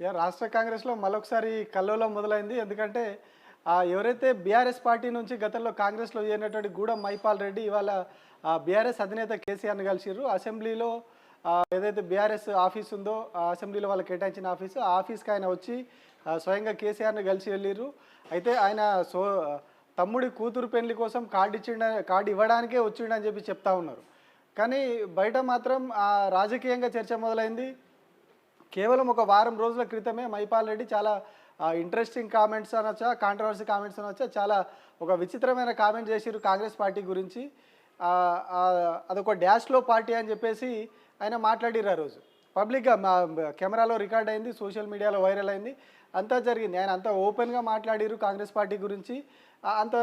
రాష్ట్ర కాంగ్రెస్‌లో మళ్ళొకసారి కల్లోలం మొదలైంది. ఎందుకంటే ఎవరైతే బీఆర్ఎస్ పార్టీ నుంచి గతంలో కాంగ్రెస్‌లో చేరినటువంటి గూడెం మైపాల్ రెడ్డి ఇవాళ బీఆర్ఎస్ అధినేత కేసీఆర్‌ని కలిసిర్రు. అసెంబ్లీలో ఏదైతే బీఆర్ఎస్ ఆఫీస్ ఉందో ఆ అసెంబ్లీలో వాళ్ళకి కేటాయించిన ఆఫీసు, ఆ ఆఫీస్‌కి ఆయన వచ్చి స్వయంగా కేసీఆర్‌ని కలిసి వెళ్ళిర్రు. అయితే ఆయన తమ్ముడి కూతురు పెళ్లి కోసం కార్డ్ ఇవ్వడానికే వచ్చిండని చెప్పి చెప్తా ఉన్నారు. కానీ బయట మాత్రం రాజకీయంగా చర్చ మొదలైంది. కేవలం ఒక వారం రోజుల క్రితమే మైపాల్ రెడ్డి చాలా ఇంట్రెస్టింగ్ కామెంట్స్ అనొచ్చా, కాంట్రవర్సీ కామెంట్స్ అనొచ్చా, చాలా ఒక విచిత్రమైన కామెంట్ చేసిర్రు కాంగ్రెస్ పార్టీ గురించి. అదొక డాష్‌లో పార్టీ అని చెప్పేసి ఆయన మాట్లాడిర్రు ఆ రోజు. పబ్లిక్‌గా కెమెరాలో రికార్డ్ అయింది, సోషల్ మీడియాలో వైరల్ అయింది. అంతా జరిగింది. ఆయన అంతా ఓపెన్‌గా మాట్లాడిర్రు కాంగ్రెస్ పార్టీ గురించి. అంత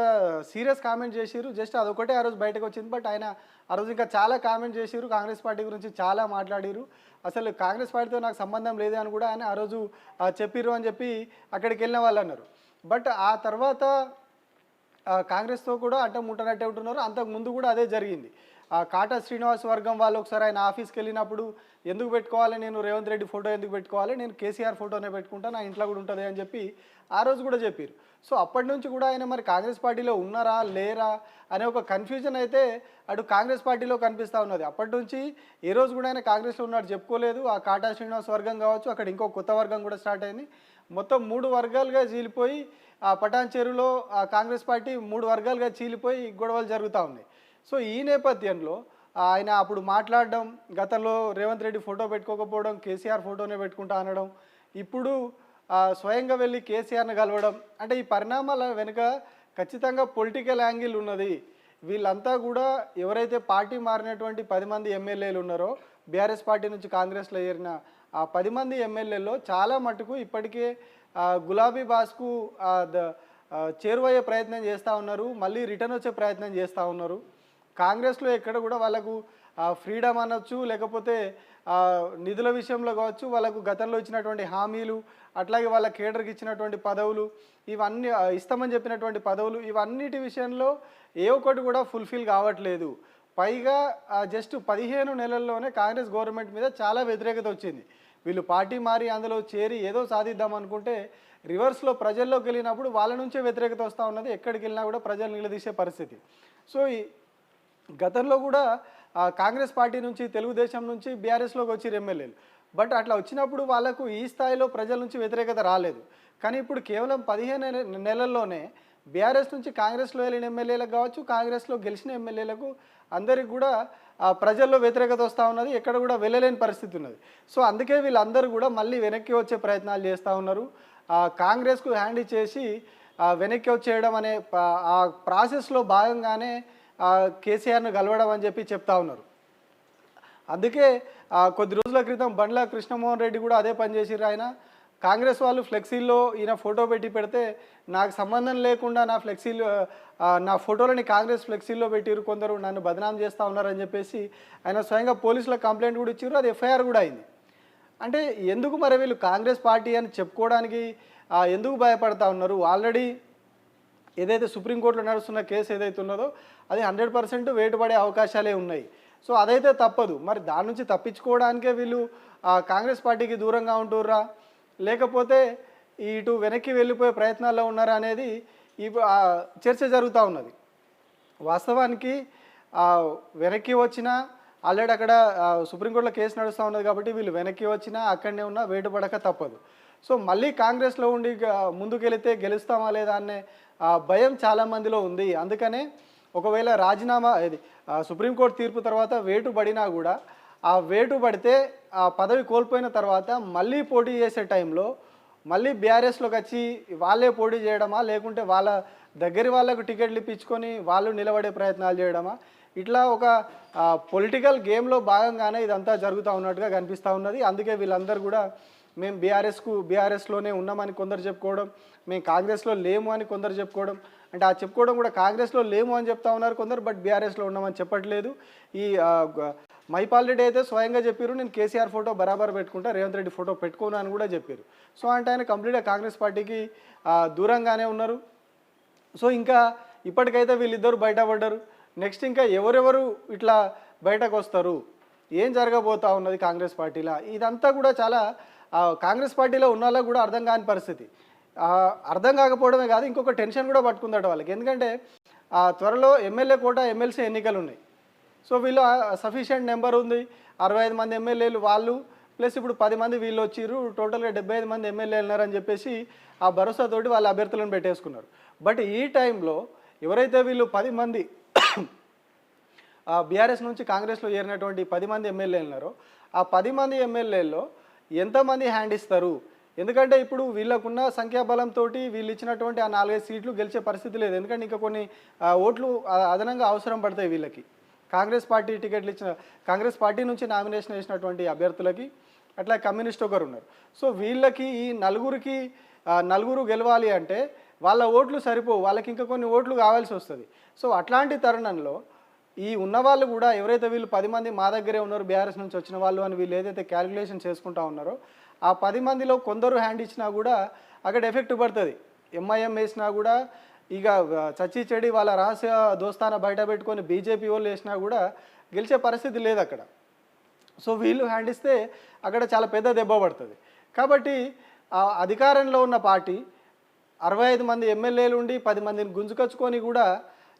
సీరియస్ కామెంట్ చేసిర్రు. జస్ట్ అదొకటే ఆ రోజు బయటకొచ్చింది. బట్ ఆయన ఆ రోజు ఇంకా చాలా కామెంట్ చేసిర్రు. కాంగ్రెస్ పార్టీ గురించి చాలా మాట్లాడిర్రు. అసలు కాంగ్రెస్ పార్టీతో నాకు సంబంధం లేదు అని కూడా ఆయన ఆ రోజు చెప్పిర్రు అని చెప్పి అక్కడికెళ్ళిన వాళ్ళన్నారు. బట్ ఆ తర్వాత కాంగ్రెస్‌తో కూడా అంటముట్టనట్టే ఉంటున్నారు. అంతకుముందు కూడా అదే జరిగింది. కాటా శ్రీనివాస్ వర్గం వాళ్ళు ఒకసారి ఆయన ఆఫీస్‌కెళ్ళినప్పుడు ఎందుకు పెట్టుకోవాలి, నేను రేవంత్ రెడ్డి ఫోటో ఎందుకు పెట్టుకోవాలి, నేను కేసీఆర్ ఫోటోనే పెట్టుకుంటా, నా ఇంట్లో కూడా ఉంటుంది అని చెప్పి ఆ రోజు కూడా చెప్పిర్రు. సో అప్పటి నుంచి కూడా ఆయన మరి కాంగ్రెస్ పార్టీలో ఉన్నారా లేరా అనే ఒక కన్ఫ్యూజన్ అయితే అటు కాంగ్రెస్ పార్టీలో కనిపిస్తూ ఉన్నది. అప్పటి నుంచి ఏ రోజు కూడా ఆయన కాంగ్రెస్లో ఉన్నాడు చెప్పుకోలేదు. ఆ కాటా శ్రీనివాస్ వర్గం కావచ్చు, అక్కడ ఇంకో కొత్త వర్గం కూడా స్టార్ట్ అయింది. మొత్తం 3 వర్గాలుగా చీలిపోయి పటాన్ చెరువులో కాంగ్రెస్ పార్టీ 3 వర్గాలుగా చీలిపోయి గొడవలు జరుగుతూ ఉన్నాయి. సో ఈ నేపథ్యంలో ఆయన అప్పుడు మాట్లాడడం, గతంలో రేవంత్ రెడ్డి ఫోటో పెట్టుకోకపోవడం, కేసీఆర్ ఫోటోనే పెట్టుకుంటా అనడం, ఇప్పుడు స్వయంగా వెళ్ళి కేసీఆర్ని కలవడం, అంటే ఈ పరిణామాల వెనుక ఖచ్చితంగా పొలిటికల్ యాంగిల్ ఉన్నది. వీళ్ళంతా కూడా ఎవరైతే పార్టీ మారినటువంటి 10 మంది ఎమ్మెల్యేలు ఉన్నారో, బీఆర్ఎస్ పార్టీ నుంచి కాంగ్రెస్లో చేరిన ఆ 10 మంది ఎమ్మెల్యేల్లో చాలా మటుకు ఇప్పటికే గులాబీ బాస్కు చేరువయ్యే ప్రయత్నం చేస్తూ ఉన్నారు. మళ్ళీ రిటర్న్ వచ్చే ప్రయత్నం చేస్తూ ఉన్నారు. కాంగ్రెస్లో ఎక్కడ కూడా వాళ్ళకు ఫ్రీడమ్ అనొచ్చు, లేకపోతే నిధుల విషయంలో కావచ్చు, వాళ్ళకు గతంలో ఇచ్చినటువంటి హామీలు, అట్లాగే వాళ్ళ కేడర్కి ఇచ్చినటువంటి పదవులు, ఇవన్నీ ఇస్తామని చెప్పినటువంటి పదవులు, ఇవన్నిటి విషయంలో ఏ ఒక్కటి కూడా ఫుల్ఫిల్ కావట్లేదు. పైగా జస్ట్ 15 నెలల్లోనే కాంగ్రెస్ గవర్నమెంట్ మీద చాలా వ్యతిరేకత వచ్చింది. వీళ్ళు పార్టీ మారి అందులో చేరి ఏదో సాధిద్దాం అనుకుంటే రివర్స్లో ప్రజల్లోకి వెళ్ళినప్పుడు వాళ్ళ నుంచే వ్యతిరేకత వస్తూ ఉన్నది. ఎక్కడికి వెళ్ళినా కూడా ప్రజలు నిలదీసే పరిస్థితి. సో గతంలో కూడా కాంగ్రెస్ పార్టీ నుంచి, తెలుగుదేశం నుంచి బీఆర్ఎస్లోకి వచ్చిర్రు ఎమ్మెల్యేలు. బట్ అట్లా వచ్చినప్పుడు వాళ్ళకు ఈ స్థాయిలో ప్రజల నుంచి వ్యతిరేకత రాలేదు. కానీ ఇప్పుడు కేవలం 15 నెలల్లోనే బీఆర్ఎస్ నుంచి కాంగ్రెస్లో వెళ్ళిన ఎమ్మెల్యేలకు కావచ్చు, కాంగ్రెస్లో గెలిచిన ఎమ్మెల్యేలకు అందరికి కూడా ప్రజల్లో వ్యతిరేకత వస్తూ ఉన్నది. ఎక్కడ కూడా వెళ్ళలేని పరిస్థితి ఉన్నది. సో అందుకే వీళ్ళందరూ కూడా మళ్ళీ వెనక్కి వచ్చే ప్రయత్నాలు చేస్తూ ఉన్నారు. కాంగ్రెస్కు హ్యాండ్ ఇచ్చేసి వెనక్కి వచ్చేయడం అనే ఆ ప్రాసెస్లో భాగంగానే కేసీఆర్ను కలవడం అని చెప్పి చెప్తా ఉన్నారు. అందుకే కొద్ది రోజుల క్రితం బండ్ల కృష్ణమోహన్ రెడ్డి కూడా అదే పని చేసిర్రు. ఆయన కాంగ్రెస్ వాళ్ళు ఫ్లెక్సీల్లో ఈయన ఫోటో పెట్టి పెడితే నాకు సంబంధం లేకుండా నా ఫోటోలని కాంగ్రెస్ ఫ్లెక్సీల్లో పెట్టిరు, కొందరు నన్ను బదనాం చేస్తూ ఉన్నారని చెప్పేసి ఆయన స్వయంగా పోలీసులకు కంప్లైంట్ కూడా ఇచ్చారు. అది ఎఫ్ఐఆర్ కూడా అయింది. అంటే ఎందుకు మరి వీళ్ళు కాంగ్రెస్ పార్టీ అని చెప్పుకోవడానికి ఎందుకు భయపడతా ఉన్నారు? ఆల్రెడీ ఏదైతే సుప్రీంకోర్టులో నడుస్తున్న కేసు ఏదైతే ఉన్నదో అది 100% వేటుపడే అవకాశాలే ఉన్నాయి. సో అదైతే తప్పదు. మరి దాని నుంచి తప్పించుకోవడానికే వీళ్ళు కాంగ్రెస్ పార్టీకి దూరంగా ఉంటుర్రా, లేకపోతే ఇటు వెనక్కి వెళ్ళిపోయే ప్రయత్నాల్లో ఉన్నారా అనేది చర్చ జరుగుతూ ఉన్నది. వాస్తవానికి వెనక్కి వచ్చినా ఆల్రెడీ అక్కడ సుప్రీంకోర్టులో కేసు నడుస్తూ ఉన్నది కాబట్టి వీళ్ళు వెనక్కి వచ్చినా అక్కడనే ఉన్నా వేటుపడక తప్పదు. సో మళ్ళీ కాంగ్రెస్లో ఉండి ముందుకెళితే గెలుస్తామా లేదా అనే భయం చాలామందిలో ఉంది. అందుకనే ఒకవేళ రాజీనామా సుప్రీంకోర్టు తీర్పు తర్వాత వేటు పడినా కూడా ఆ వేటు పడితే ఆ పదవి కోల్పోయిన తర్వాత మళ్ళీ పోటీ చేసే టైంలో మళ్ళీ బీఆర్ఎస్లోకి వచ్చి వాళ్ళే పోటీ చేయడమా, లేకుంటే వాళ్ళ దగ్గర వాళ్ళకు టికెట్లు ఇప్పించుకొని వాళ్ళు నిలబడే ప్రయత్నాలు చేయడమా, ఇట్లా ఒక పొలిటికల్ గేమ్లో భాగంగానే ఇదంతా జరుగుతూ ఉన్నట్టుగా కనిపిస్తూ ఉన్నది. అందుకే వీళ్ళందరూ కూడా మేము బీఆర్ఎస్లోనే ఉన్నామని కొందరు చెప్పుకోవడం, మేము కాంగ్రెస్లో లేము అని కొందరు చెప్పుకోవడం, అంటే ఆ చెప్పుకోవడం కూడా కాంగ్రెస్లో లేము అని చెప్తా ఉన్నారు కొందరు, బట్ బీఆర్ఎస్లో ఉన్నామని చెప్పట్లేదు. ఈ మైపాల్ రెడ్డి అయితే స్వయంగా చెప్పారు, నేను కేసీఆర్ ఫోటో బరాబర్ పెట్టుకుంటా, రేవంత్ రెడ్డి ఫోటో పెట్టుకోను అని కూడా చెప్పారు. సో అంటే ఆయన కంప్లీట్గా కాంగ్రెస్ పార్టీకి దూరంగానే ఉన్నారు. సో ఇంకా ఇప్పటికైతే వీళ్ళిద్దరు బయటపడ్డారు. నెక్స్ట్ ఇంకా ఎవరెవరు ఇట్లా బయటకు వస్తారు, ఏం జరగబోతా ఉన్నది కాంగ్రెస్ పార్టీలో, ఇదంతా కూడా చాలా కాంగ్రెస్ పార్టీలో ఉన్న వాళ్ళకు కూడా అర్థం కాని పరిస్థితి. అర్థం కాకపోవడమే కాదు, ఇంకొక టెన్షన్ కూడా పట్టుకుందట వాళ్ళకి. ఎందుకంటే త్వరలో ఎమ్మెల్యే కోట, ఎమ్మెల్సీ ఎన్నికలు ఉన్నాయి. సో వీళ్ళు సఫిషియెంట్ నెంబర్ ఉంది, 65 మంది ఎమ్మెల్యేలు వాళ్ళు, ప్లస్ ఇప్పుడు 10 మంది వీళ్ళు వచ్చిర్రు, టోటల్గా 75 మంది ఎమ్మెల్యేలు ఉన్నారని చెప్పేసి ఆ భరోసాతోటి వాళ్ళ అభ్యర్థులను పెట్టేసుకున్నారు. బట్ ఈ టైంలో ఎవరైతే వీళ్ళు 10 మంది బీఆర్ఎస్ నుంచి కాంగ్రెస్లో చేరినటువంటి 10 మంది ఎమ్మెల్యేలు ఉన్నారో, ఆ 10 మంది ఎమ్మెల్యేల్లో ఎంతమంది హ్యాండ్ ఇస్తారు? ఎందుకంటే ఇప్పుడు వీళ్ళకున్న సంఖ్యాబలంతో వీళ్ళు ఇచ్చినటువంటి ఆ 4-5 సీట్లు గెలిచే పరిస్థితి లేదు. ఎందుకంటే ఇంకా కొన్ని ఓట్లు అదనంగా అవసరం పడతాయి వీళ్ళకి. కాంగ్రెస్ పార్టీ టికెట్లు ఇచ్చిన, కాంగ్రెస్ పార్టీ నుంచి నామినేషన్ వేసినటువంటి అభ్యర్థులకి, అట్లా కమ్యూనిస్ట్ ఒకరు ఉన్నారు. సో వీళ్ళకి ఈ నలుగురు గెలవాలి అంటే వాళ్ళ ఓట్లు సరిపోవు, వాళ్ళకి ఇంకా కొన్ని ఓట్లు కావాల్సి వస్తుంది. సో అట్లాంటి తరుణంలో ఈ ఉన్నవాళ్ళు కూడా ఎవరైతే వీళ్ళు 10 మంది మా దగ్గరే ఉన్నారు బీఆర్ఎస్ నుంచి వచ్చిన వాళ్ళు అని వీళ్ళు ఏదైతే క్యాలిక్యులేషన్ చేసుకుంటా ఉన్నారో, ఆ 10 మందిలో కొందరు హ్యాండ్ ఇచ్చినా కూడా అక్కడ ఎఫెక్ట్ పడుతుంది. ఎంఐఎం వేసినా కూడా ఇక చచ్చి చెడి వాళ్ళ రహస్య దోస్తాన బయట పెట్టుకొని బీజేపీ వాళ్ళు వేసినా కూడా గెలిచే పరిస్థితి లేదు అక్కడ. సో వీళ్ళు హ్యాండ్ ఇస్తే అక్కడ చాలా పెద్ద దెబ్బ పడుతుంది. కాబట్టి అధికారంలో ఉన్న పార్టీ 65 మంది ఎమ్మెల్యేలు ఉండి 10 మందిని గుంజుకొచ్చుకొని కూడా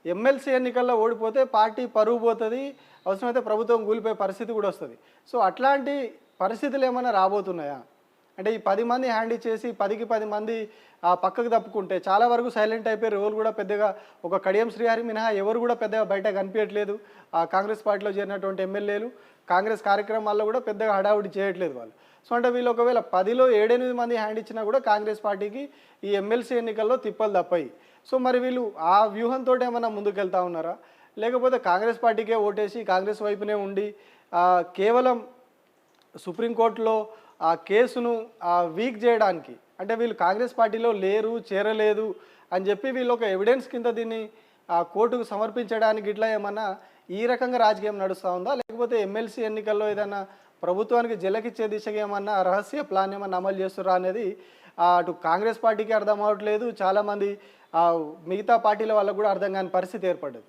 ఎమ్మెల్సీ ఎన్నికల్లో ఓడిపోతే పార్టీ పరువు పోతుంది, అవసరమైతే ప్రభుత్వం కూలిపోయే పరిస్థితి కూడా వస్తుంది. సో అట్లాంటి పరిస్థితులు ఏమైనా రాబోతున్నాయా అంటే ఈ 10 మంది హ్యాండ్ ఇచ్చేసి 10కి 10 మంది పక్కకు తప్పుకుంటే చాలా వరకు సైలెంట్ అయిపోయి ఎవరు కూడా పెద్దగా, ఒక కడియం శ్రీహరి మినహా ఎవరు కూడా పెద్దగా బయట కనిపించట్లేదు. కాంగ్రెస్ పార్టీలో చేరినటువంటి ఎమ్మెల్యేలు కాంగ్రెస్ కార్యక్రమాల్లో కూడా పెద్దగా హడావుడి చేయట్లేదు వాళ్ళు. సో అంటే వీళ్ళు ఒకవేళ 10లో 7-8 మంది హ్యాండ్ ఇచ్చినా కూడా కాంగ్రెస్ పార్టీకి ఈ ఎమ్మెల్సీ ఎన్నికల్లో తిప్పలు తప్పాయి. సో మరి వీళ్ళు ఆ వ్యూహంతో ఏమైనా ముందుకెళ్తా ఉన్నారా, లేకపోతే కాంగ్రెస్ పార్టీకే ఓటేసి కాంగ్రెస్ వైపునే ఉండి కేవలం సుప్రీంకోర్టులో ఆ కేసును వీక్ చేయడానికి, అంటే వీళ్ళు కాంగ్రెస్ పార్టీలో లేరు, చేరలేదు అని చెప్పి వీళ్ళు ఒక ఎవిడెన్స్ కింద దీన్ని కోర్టుకు సమర్పించడానికి ఇట్లా ఏమన్నా ఈ రకంగా రాజకీయం నడుస్తూ ఉందా, లేకపోతే ఎమ్మెల్సీ ఎన్నికల్లో ఏదైనా ప్రభుత్వానికి జలకిచ్చే దిశగా ఏమన్నా రహస్య ప్లాన్ ఏమన్నా అమలు చేస్తురా అనేది అటు కాంగ్రెస్ పార్టీకి అర్థం అవ్వట్లేదు, చాలామంది మిగతా పార్టీల వాళ్ళకు కూడా అర్థం కాని పరిస్థితి ఏర్పడ్డది.